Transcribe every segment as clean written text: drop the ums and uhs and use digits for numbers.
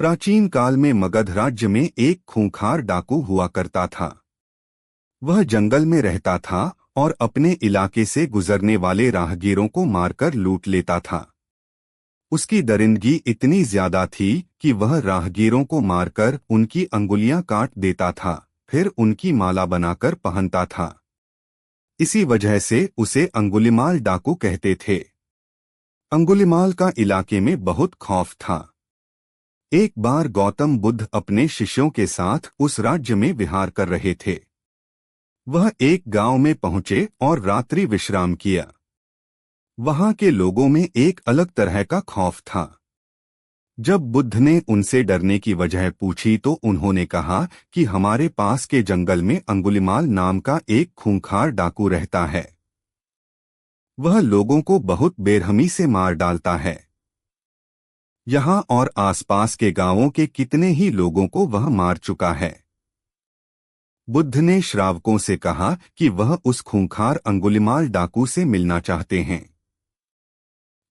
प्राचीन काल में मगध राज्य में एक खूंखार डाकू हुआ करता था। वह जंगल में रहता था और अपने इलाके से गुजरने वाले राहगीरों को मारकर लूट लेता था। उसकी दरिंदगी इतनी ज्यादा थी कि वह राहगीरों को मारकर उनकी अंगुलियां काट देता था, फिर उनकी माला बनाकर पहनता था। इसी वजह से उसे अंगुलिमाल डाकू कहते थे। अंगुलिमाल का इलाके में बहुत खौफ था। एक बार गौतम बुद्ध अपने शिष्यों के साथ उस राज्य में विहार कर रहे थे। वह एक गांव में पहुंचे और रात्रि विश्राम किया। वहां के लोगों में एक अलग तरह का खौफ था। जब बुद्ध ने उनसे डरने की वजह पूछी तो उन्होंने कहा कि हमारे पास के जंगल में अंगुलिमाल नाम का एक खूंखार डाकू रहता है। वह लोगों को बहुत बेरहमी से मार डालता है। यहाँ और आसपास के गांवों के कितने ही लोगों को वह मार चुका है। बुद्ध ने श्रावकों से कहा कि वह उस खूंखार अंगुलिमाल डाकू से मिलना चाहते हैं।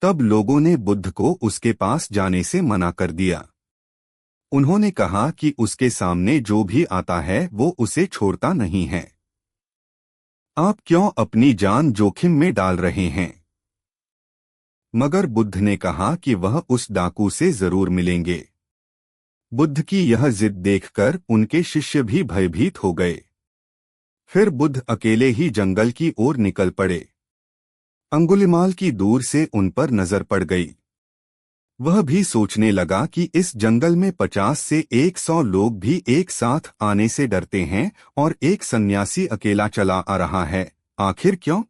तब लोगों ने बुद्ध को उसके पास जाने से मना कर दिया। उन्होंने कहा कि उसके सामने जो भी आता है वो उसे छोड़ता नहीं है। आप क्यों अपनी जान जोखिम में डाल रहे हैं? मगर बुद्ध ने कहा कि वह उस डाकू से जरूर मिलेंगे। बुद्ध की यह जिद देखकर उनके शिष्य भी भयभीत हो गए। फिर बुद्ध अकेले ही जंगल की ओर निकल पड़े। अंगुलिमाल की दूर से उन पर नजर पड़ गई। वह भी सोचने लगा कि इस जंगल में 50 से 100 लोग भी एक साथ आने से डरते हैं और एक सन्यासी अकेला चला आ रहा है, आखिर क्यों?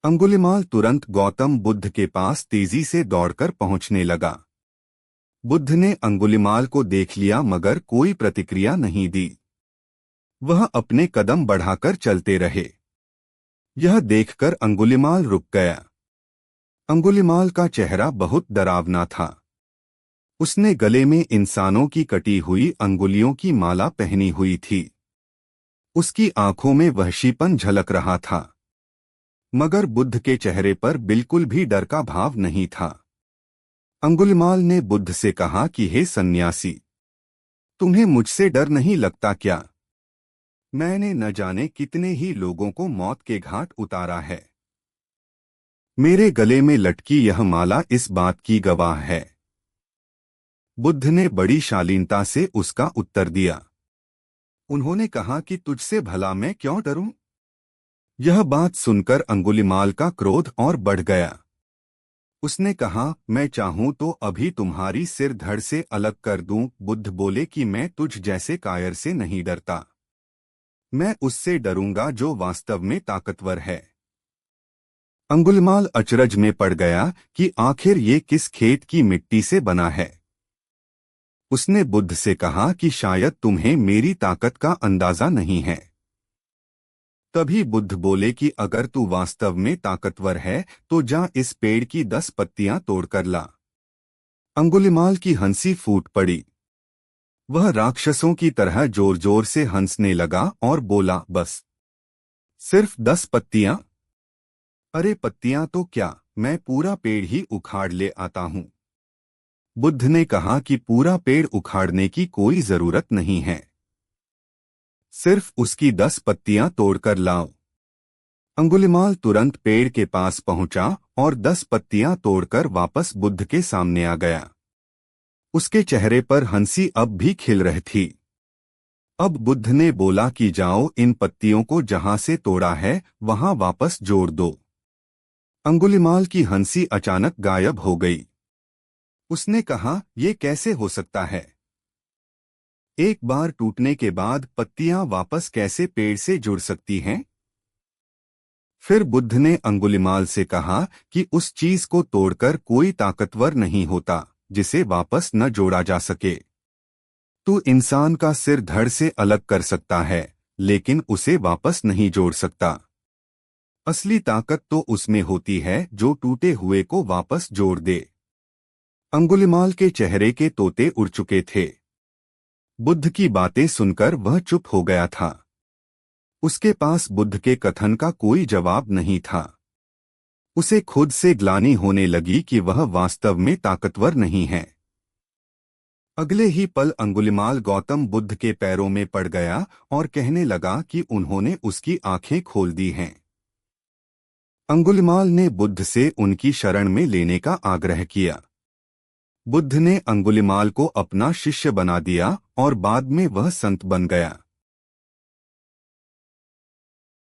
अंगुलिमाल तुरंत गौतम बुद्ध के पास तेजी से दौड़कर पहुंचने लगा। बुद्ध ने अंगुलिमाल को देख लिया मगर कोई प्रतिक्रिया नहीं दी। वह अपने कदम बढ़ाकर चलते रहे। यह देखकर अंगुलिमाल रुक गया। अंगुलिमाल का चेहरा बहुत डरावना था। उसने गले में इंसानों की कटी हुई अंगुलियों की माला पहनी हुई थी। उसकी आंखों में वहशीपन झलक रहा था। मगर बुद्ध के चेहरे पर बिल्कुल भी डर का भाव नहीं था। अंगुलिमाल ने बुद्ध से कहा कि हे सन्यासी, तुम्हें मुझसे डर नहीं लगता क्या? मैंने न जाने कितने ही लोगों को मौत के घाट उतारा है। मेरे गले में लटकी यह माला इस बात की गवाह है। बुद्ध ने बड़ी शालीनता से उसका उत्तर दिया। उन्होंने कहा कि तुझसे भला मैं क्यों डरूं? यह बात सुनकर अंगुलिमाल का क्रोध और बढ़ गया। उसने कहा, मैं चाहूं तो अभी तुम्हारी सिर धड़ से अलग कर दूं। बुद्ध बोले कि मैं तुझ जैसे कायर से नहीं डरता। मैं उससे डरूंगा जो वास्तव में ताकतवर है। अंगुलिमाल अचरज में पड़ गया कि आखिर ये किस खेत की मिट्टी से बना है। उसने बुद्ध से कहा कि शायद तुम्हें मेरी ताकत का अंदाजा नहीं है। तभी बुद्ध बोले कि अगर तू वास्तव में ताकतवर है तो जा इस पेड़ की 10 पत्तियां तोड़कर ला। अंगुलिमाल की हंसी फूट पड़ी। वह राक्षसों की तरह जोर जोर से हंसने लगा और बोला, बस सिर्फ 10 पत्तियां? अरे पत्तियां तो क्या, मैं पूरा पेड़ ही उखाड़ ले आता हूं। बुद्ध ने कहा कि पूरा पेड़ उखाड़ने की कोई जरूरत नहीं है, सिर्फ उसकी 10 पत्तियां तोड़कर लाओ। अंगुलिमाल तुरंत पेड़ के पास पहुंचा और 10 पत्तियां तोड़कर वापस बुद्ध के सामने आ गया। उसके चेहरे पर हंसी अब भी खिल रही थी। अब बुद्ध ने बोला कि जाओ इन पत्तियों को जहां से तोड़ा है वहां वापस जोड़ दो। अंगुलिमाल की हंसी अचानक गायब हो गई। उसने कहा, यह कैसे हो सकता है? एक बार टूटने के बाद पत्तियां वापस कैसे पेड़ से जुड़ सकती हैं? फिर बुद्ध ने अंगुलिमाल से कहा कि उस चीज को तोड़कर कोई ताकतवर नहीं होता जिसे वापस न जोड़ा जा सके। तू इंसान का सिर धड़ से अलग कर सकता है लेकिन उसे वापस नहीं जोड़ सकता। असली ताकत तो उसमें होती है जो टूटे हुए को वापस जोड़ दे। अंगुलिमाल के चेहरे के तोते उड़ चुके थे। बुद्ध की बातें सुनकर वह चुप हो गया था। उसके पास बुद्ध के कथन का कोई जवाब नहीं था। उसे खुद से ग्लानि होने लगी कि वह वास्तव में ताकतवर नहीं है। अगले ही पल अंगुलिमाल गौतम बुद्ध के पैरों में पड़ गया और कहने लगा कि उन्होंने उसकी आंखें खोल दी हैं। अंगुलिमाल ने बुद्ध से उनकी शरण में लेने का आग्रह किया। बुद्ध ने अंगुलिमाल को अपना शिष्य बना दिया और बाद में वह संत बन गया।